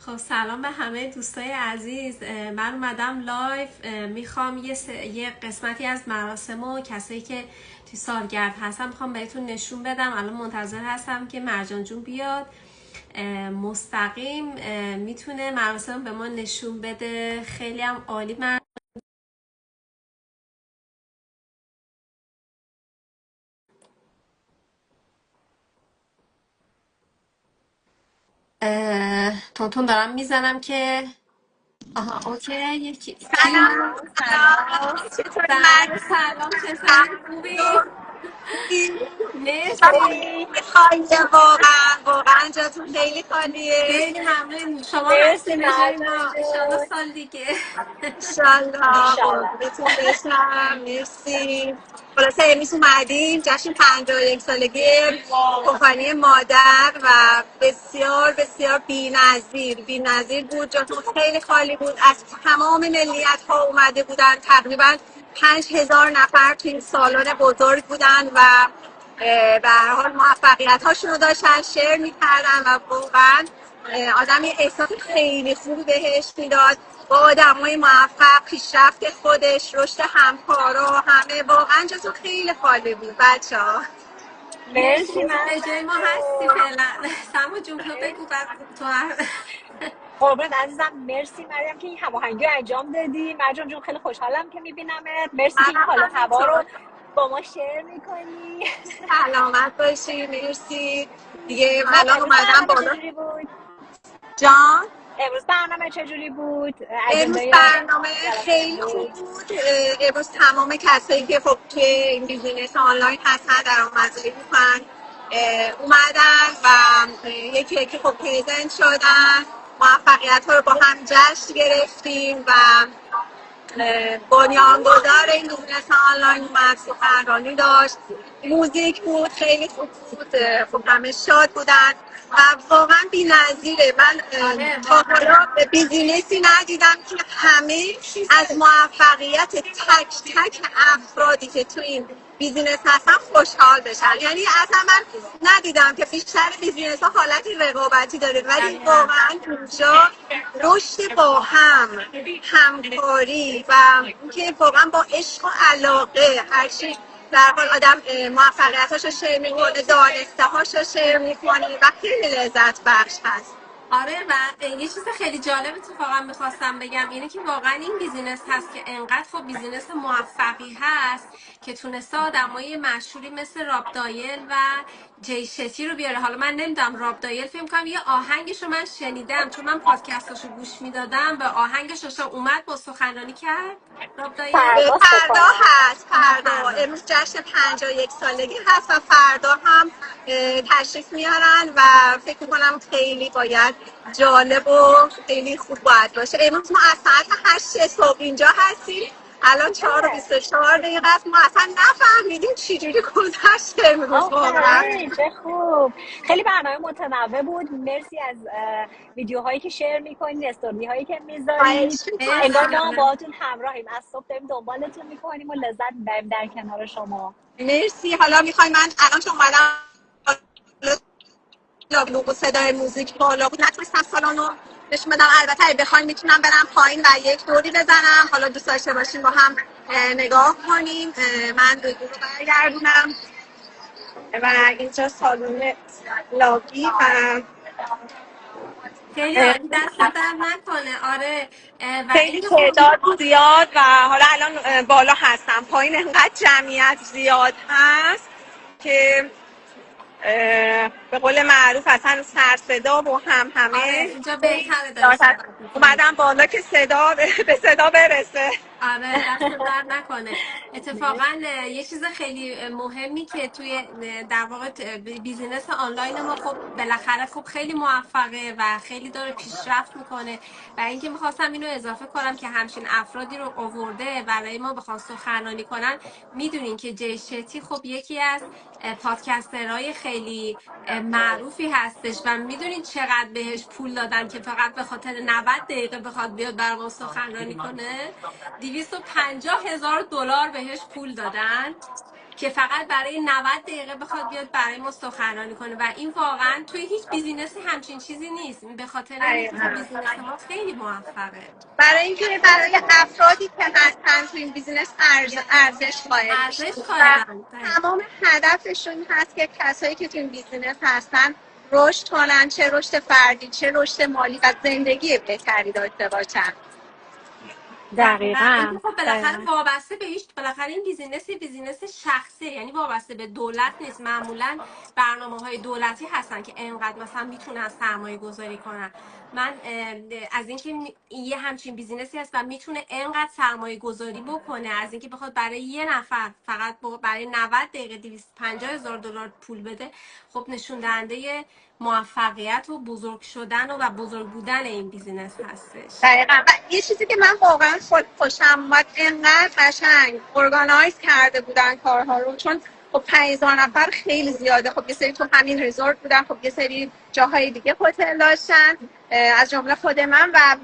خب سلام به همه دوستای عزیز. من اومدم لایف. میخوام یه قسمتی از مراسم و کسایی که توی سالگرد هستم میخوام بهتون نشون بدم. الان منتظر هستم که مرجان جون بیاد مستقیم میتونه مراسم به ما نشون بده. خیلی هم عالی. تونتون دارم میزنم که آها اوکی. یکی سلام سلام چطوری مریم؟ سلام چطوری؟ خوبی؟ خوبی؟ مرسی. خیلی خالیه واقعا جاتون خیلی خالیه. خیلی ممنون. شما مرسی هستین به جای مرجان ما انشالله جون. سال دیگه. انشالله انشالله. قربونتون بشم. مرسی. خلاصه امروز اومدیم جشن 51 سالگی کمپانی مادر و بسیار بسیار بی‌نظیر بود. جاتون خیلی خالی بود. از تمام ملیت ها اومده بودن. تقریبا 5000 نفر توی این سالن بزرگ بودن و به هر حال موفقیت هاشون رو داشتن شیر میکردن و واقعا آدم یه احساس خیلی خوبی بهش میداد با آدم های موفق، پیشرفت خودش، رشد همکارا، همه. واقعا جاتون خیلی خالی بود بچه ها. مرسی. مرسی به جای مرجان ما هستی جون. فعلا. سمو جون تو بگو بعد تو قربونت عزیزم، مرسی مریم که این هماهنگی رو انجام دادی. مرجان جون خیلی خوشحالم که میبینمت. مرسی که این منم حال و هوا رو همینطور. با ما شیر میکنی. سلامت باشی. مرسی دیگه. خب الان امروز اومدم برنامه بالا. چجوری بود؟ جان، امروز برنامه چجوری بود؟ امروز اجندای برنامه خیلی خوب جلسه. بود. امروز تمام کسایی که خب توی این بیزینس آنلاین هستن درآمدزایی میکنن اومدن و یکی یکی خب پریزنت شدن. موفقیت ها رو با هم جشن گرفتیم و بنیانگذار این بیزنس آنلاین اومد سخنرانی داشت. موزیک بود خیلی خوب بود. خب همه شاد بودن و واقعا بی‌نظیره. من آره تا واقعا. حالا به بیزینسی ندیدم که همه از موفقیت تک تک افرادی که تو این بیزینس هستن خوشحال بشن. یعنی اصلا من ندیدم که بیشتر بیزینس ها حالت رقابتی داره، ولی دقیقا. واقعا اینجا رشد با هم، همکاری و اینکه واقعا با عشق و علاقه هرچی در حال آدم موفقیتاشو شیر میکنه، دانسته هاشو شیر میکنه و خیلی لذت بخش هست. آره و یه چیز خیلی جالب اتفاقا میخواستم بگم اینه که واقعا این بیزینس هست که انقدر خب بیزینس موفقی هست که تونسته آدمای مشهوری مثل راب دایل و جی شتی رو بیاره. حالا من نمیدونم راب دایل، فکر کنم یه آهنگش رو من شنیدم چون من پادکستاشو گوش میدادم، به آهنگش اومد با سخنرانی کرد راب دایل. پرداز فکر فردا کنم. هست. آها فردا فردا. امروز جشن 51 سالگی هست و فردا هم تشریف میارن و فکر میکنم خیلی باید جالب و خیلی خوب باید باشه. امروز ما از ساعت 8 صبح اینجا هستیم. الان 4:24 است. ما اصلا نفهمیدیم چی جوری گذشت امروز واقعا. آفرین چه خوب. خیلی برنامه متنوع بود. مرسی از ویدیوهایی که شیر میکنید، استوری هایی که خواهش میذارید. انگار مرسی. ما میکنم. هم آره. باهاتون همراهیم، از صبح داریم دنبالتون میکنیم و لذت میبریم در کنار شما. مرسی. حالا میخوای من الان چون اومدم لابلو صدای موزیک بالا بود نتونستم سالانو نشون بدم. البته اگه بخواین میتونم برم پایین و یک دوری بزنم. حالا دوست داشته باشیم با هم نگاه کنیم. من دو رو برگردونم و اینجا سالن لابی و خیلی عالی. دست در نکنه. آره و خیلی اینکه خب تعداد زیاد و حالا الان بالا هستم. پایین انقدر جمعیت زیاد هست که به قول معروف اصلا سر صدا و هم آره همه اینجا خیلی بهتره داری زیاد هست. صحبت میکنی. اومدم بالا که صدا به صدا برسه. آره دست در نکنه. اتفاقا مرسی. یه چیز خیلی مهمی که توی در واقع بیزینس آنلاین ما خب بالاخره خب خیلی موفقه و خیلی داره پیشرفت میکنه و اینکه میخواستم اینو اضافه کنم که همچین افرادی رو آورده برای ما بخواد سخنرانی کنن. میدونین که جی شتی خب یکی از پادکسترهای خیلی معروفی هستش و میدونین چقدر بهش پول دادن که فقط به خاطر 90 دقیقه بخواد بیاد برام سخنرانی کنه. $250,000 بهش پول دادن. که فقط برای 90 دقیقه بخواد بیاد برای ما سخنرانی کنه و این واقعا توی هیچ بیزینسی همچین چیزی نیست. به خاطر اینه که خب دقیقاً. بیزینس ما خیلی موفقه. برای اینکه برای افرادی که هستن تو این بیزینس ارزش قائل میشن ارزش و قائلن. تمام هدفشون هست که کسایی که تو این بیزینس هستن رشد کنن، چه رشد فردی چه رشد مالی و زندگی بهتری داشته باشن. دقیقاً. دقیقاً خب بالاخره دقیقاً وابسته به بالاخره این بیزینس شخصی، یعنی وابسته به دولت نیست. معمولا برنامه‌های دولتی هستن که انقدر مثلا میتونن سرمایه گذاری کنن. من از اینکه یه همچین بیزینسی هست و میتونه انقدر سرمایه گذاری بکنه، از اینکه بخواد برای یه نفر فقط برای 90 دقیقه $250,000 پول بده، خب نشون دهنده موفقیت و بزرگ شدن و بزرگ بودن این بیزینس هستش. دقیقا. و یه چیزی که من واقعا خوشم اومد، انقدر قشنگ ارگانایز کرده بودن کارها رو، چون خب 5000 نفر خیلی زیاده. خب یه سری تو همین ریزورت بودن، خب یه سری جاهای دیگه هتل داشتن، از جمله خود من. و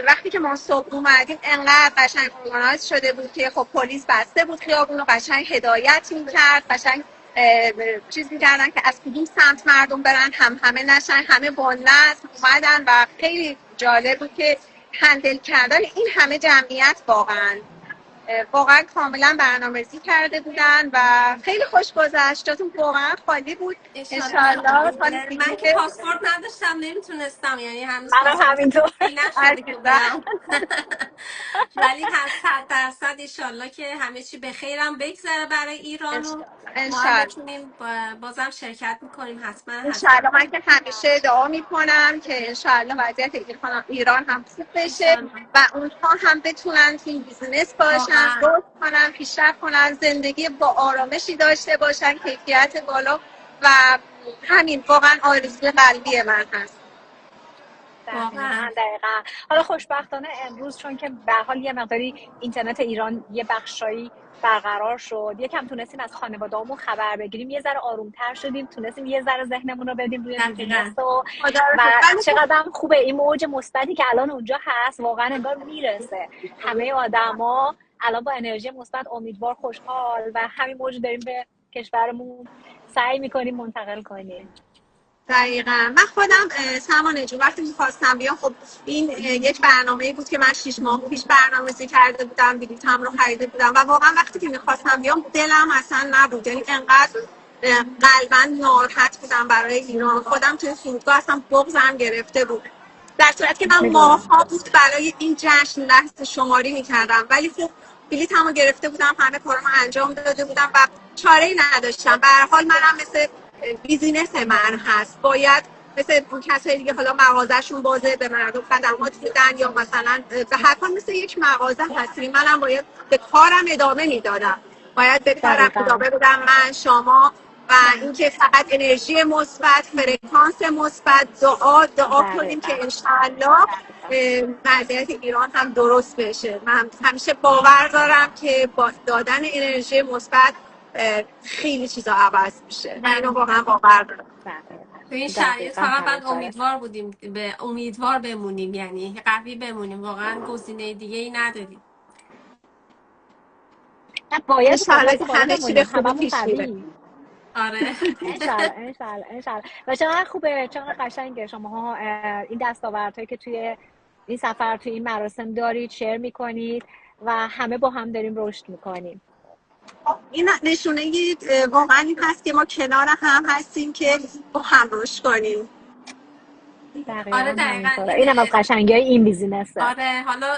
وقتی که ما صبح اومدیم انقدر قشنگ ارگانایز شده بود که خب پلیس بسته بود خیابون رو، قشنگ هدایت می‌کرد، قشنگ چیز می‌کردن که از کدوم سمت مردم برن، همه نشن، همه با نظم اومدن و خیلی جالب بود که هندل کردن این همه جمعیت واقعا کاملا برنامه‌ریزی کرده بودن و خیلی خوش گذشت. جاتون واقعا خالی بود. انشالله سال من که دیگه پاسپورت نداشتم نمیتونستم، یعنی هنوز منم پاسپورت همینطور نشده که برم. ولی 100% ایشالله که همه چی به خیرم بگذره برای ایران و ما هم انشالله بتونیم بازم شرکت میکنیم. حتما انشالله من که همیشه دعا میکنم که انشالله وضعیت ایران هم خوب بشه انشالله و اونها هم بتونن تو این بیزینس باشن، واقعا رشد کنن، پیشرفت کنن، زندگی با آرامشی داشته باشن، کیفیت بالا. و همین واقعا آرزوی قلبی من هست. واقعا دقیقاً. حالا خوشبختانه امروز چون که به هر حال یه مقداری اینترنت ایران یه بخشایی برقرار شد، یکم تونستیم از خانواده‌هامون خبر بگیریم، یه ذره آرومتر شدیم، تونستیم یه ذره ذهنمون رو بدیم روی دقیقا. بیزینس و خدا رو و شکر. چقدر خوبه این موج مثبتی که الان اونجا هست، واقعا انگار میرسه همه آدما الان با انرژی مثبت، امیدوار، خوشحال و همین موج داریم به کشورمون سعی می‌کنیم منتقل کنیم. دقیقا. من خودم سمانه جون وقتی میخواستم بیام، خب این یک برنامه‌ای بود که من 6 ماه پیش برنامه‌ریزی کرده بودم، بلیطم رو خریده بودم و واقعا وقتی که میخواستم بیام دلم اصلا نبود، یعنی انقدر قلبا ناراحت بودم برای ایران. خودم توی فرودگاه اصلا بغضم گرفته بود، در صورتی که من ماها بود برای این جشن لحظه شماری میکردم، ولی خب بلیطمو گرفته بودم، همه کارامو انجام داده بودم و چاره‌ای نداشتم. به هر حال منم مثل بیزینس من هست، باید مثل اون کسایی دیگه حالا مغازه‌شون بازه به مردم خدمات میدن یا مثلا به هر حال مثل یک مغازه هستی، منم باید به کارم ادامه میدادم، باید به کارم دقیقاً ادامه بدم من، شما. و اینکه فقط انرژی مثبت، فرکانس مثبت، دعا کنیم که دقیقاً انشاءالله وضعیت ایران هم درست بشه. من همیشه باور دارم که با دادن انرژی مثبت خیلی چیزا عوض میشه. من اینو واقعا باور دارم. تو این شرایط دقیقاً فقط باید همینطوره. امیدوار بودیم، به امیدوار بمونیم، یعنی قوی بمونیم، واقعا گزینه دیگه ای نداریم. باید انشاءالله قدرت که بالا همه چی به بمونیم، خوبی هممون پیش میره. قوی. آره. انشالله انشالله انشالله. و چقدر خوبه، چقدر قشنگه شماها این دستاوردهایی که توی این سفر، توی این مراسم دارید، شیر میکنید و همه با هم داریم رشد میکنیم. این نشونه واقعا این هست که ما کنار هم هستیم که با هم رشد کنیم. آره دقیقا دقیقا. همینطوره. این این هم قشنگی های این بیزینسه. آره. حالا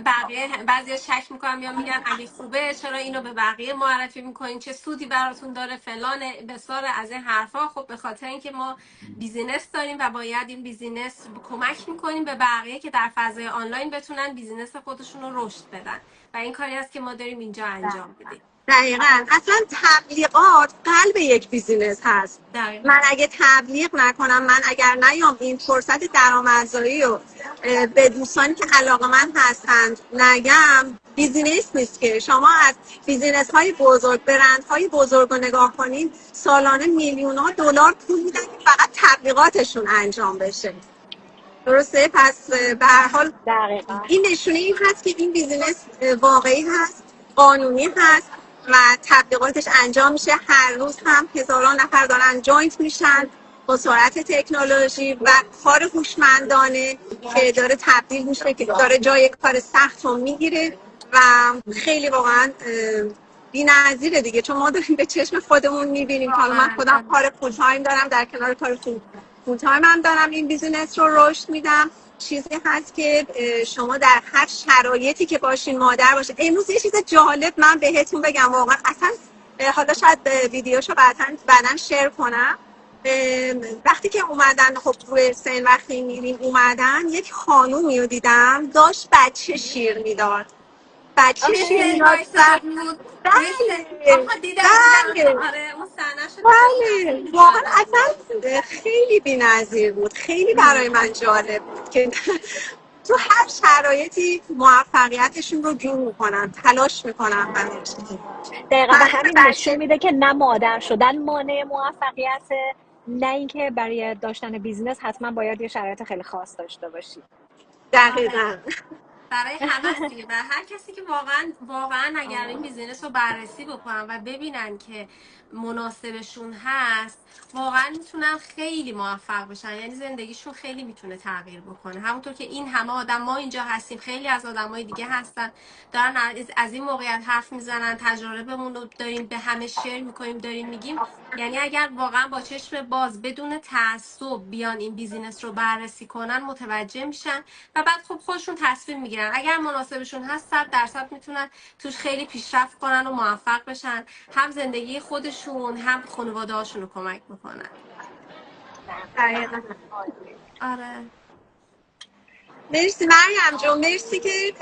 بقیه بعضیا شک میکنن یا میگن اگه خوبه چرا اینو به بقیه معرفی میکنین، چه سودی براتون داره، فلان بسار از این حرفا. خب به خاطر اینکه ما بیزینس داریم و باید این بیزینس کمک میکنیم به بقیه که در فضای آنلاین بتونن بیزینس خودشون رو رشد بدن و این کاری است که ما داریم اینجا انجام بدیم. دقیقاً. اصلا تبلیغات قلب یک بیزینس هست. دقیقاً. من اگه تبلیغ نکنم، من اگر نیام این فرصت درآمدزایی رو به دوستانی که علاقه‌مند هستند نگم، بیزینس نیست. که شما از بیزینس های بزرگ، برند های بزرگ رو نگاه کنید، سالانه میلیون‌ها دلار پول میدن که فقط تبلیغاتشون انجام بشه. درسته؟ پس به هر حال دقیقا این نشونه این هست که این بیزینس واقعی هست، قانونی هست و تبلیغاتش انجام میشه. هر روز هم هزاران نفر دارن جوینت میشن با سرعت تکنولوژی و کار هوشمندانه که داره تبدیل میشه، که داره جای کار سخت رو میگیره و خیلی واقعا بی‌نظیره دیگه، چون ما داریم به چشم خودمون میبینیم. حالا من خودم کار فول تایم دارم، در کنار کار فول تایم هم دارم این بیزینس رو رشد میدم. چیزی هست که شما در هر شرایطی که باشین مادر باشه. امروز یه چیز جالب من بهتون بگم، واقعا اصلا حالا شاید ویدیوشو بعداً شیر کنم. وقتی که اومدن، خب روی سن وقتی میریم اومدن، یک خانومی رو دیدم داشت بچه شیر میداد، بچه شیر مثل میداد وایس بود. مثل بله آها دیدم. بله آره اون صحنه شو دیدم. بله، خیلی واقعا جالب بود. اصلا خیلی بی‌نظیر بود، خیلی برای من جالب بود که تو هر شرایطی موفقیتشون رو جور میکنن، تلاش میکنن برای دقیقا، و همین نشون بچه. میده که نه مادر شدن مانع موفقیت، نه اینکه برای داشتن بیزینس حتما باید یه شرایط خیلی خاص داشته باشی. آره دقیقا برای همه است دیگه. و هر کسی که واقعا اگر این بیزینس رو بررسی بکنن و ببینن که مناسبشون هست، واقعا میتونن خیلی موفق بشن. یعنی زندگیشون خیلی میتونه تغییر بکنه. همونطور که این همه آدم ما اینجا هستیم، خیلی از آدمای دیگه هستن دارن از این موقعیت حرف میزنن، تجربهمون رو داریم به همه شیر میکنیم، داریم میگیم. یعنی اگر واقعا با چشم باز بدون تعصب بیان این بیزینس رو بررسی کنن، متوجه میشن و بعد خب خودشون تصمیم میگیرن. اگر مناسبشون هست 100% میتونن توش خیلی پیشرفت کنن و موفق بشن، هم زندگی خودشون هم خانواده هاشون رو کمک بکنن. دقیقا. آره مرسی مریم جون، مرسی که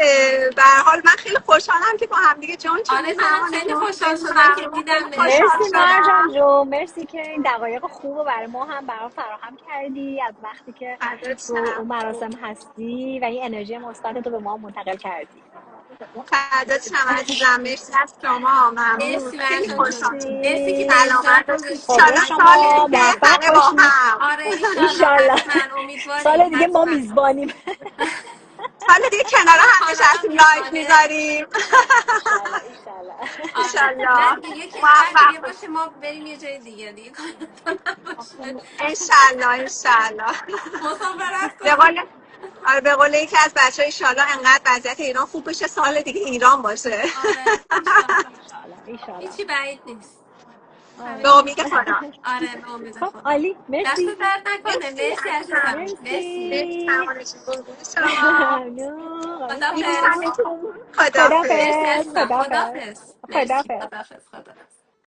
به هر حال من خیلی خوشحالم که با هم دیگه جان آره شدیم. منم ممنون خیلی جون، خوشحال خیلی شدم که ممنون، خیلی دیدمت. خوشحال مرسی مرجان شدم. جو، مرسی که این دقایق خوب رو برای ما هم برام فراهم کردی از وقتی که فردات تو شم. اون مراسم هستی و این انرژی مثبت رو به ما منتقل کردی. فردات شم عزیزم، مرسی از شما، ممنون، مرسی خیلی مرجان جون. خوشحال. مرسی که مرسی. به اشتراک سلامت باشید، گذاشتی. خدا انشالله سال شما دیگه موفق همه با باشید. هم. آره ایشالله ایشالله حتما سال امیدواریم دیگه ما حتما. میزبانیم. سال دیگه کنار با هم کانادا نشستیم لایف میزبانه. میذاریم. ایشالله ایشالله. آره نه انشالله دیگه که هر موفق دیگه باشه باشید. ما بریم یه جای دیگه کانادا نباشه. انشالله انشالله. مسافرت به کنیم. قول آره، به قول یکی از بچه‌ها ایشالله انقدر وضعیت ایران خوب بشه سال دیگه ایران باشه. آره ایشالله. ایشالله ایشالله. هیچی بعید نیست. به همین آره. امید خدا. آره به امید خب خدا. عالی، دست مرسی. درد نکنه. مرسی مرسی عزیزم، عزیزم. مرسی. مرسی مرسی. تمام شما. ممنون. قربون خدافظ. شما. میبوسمتون. خداحافظ. مرسی خدافظ عزیزم. خدافظ خدافظ. مرسی. خدافظ. خدافظ. خدافظ.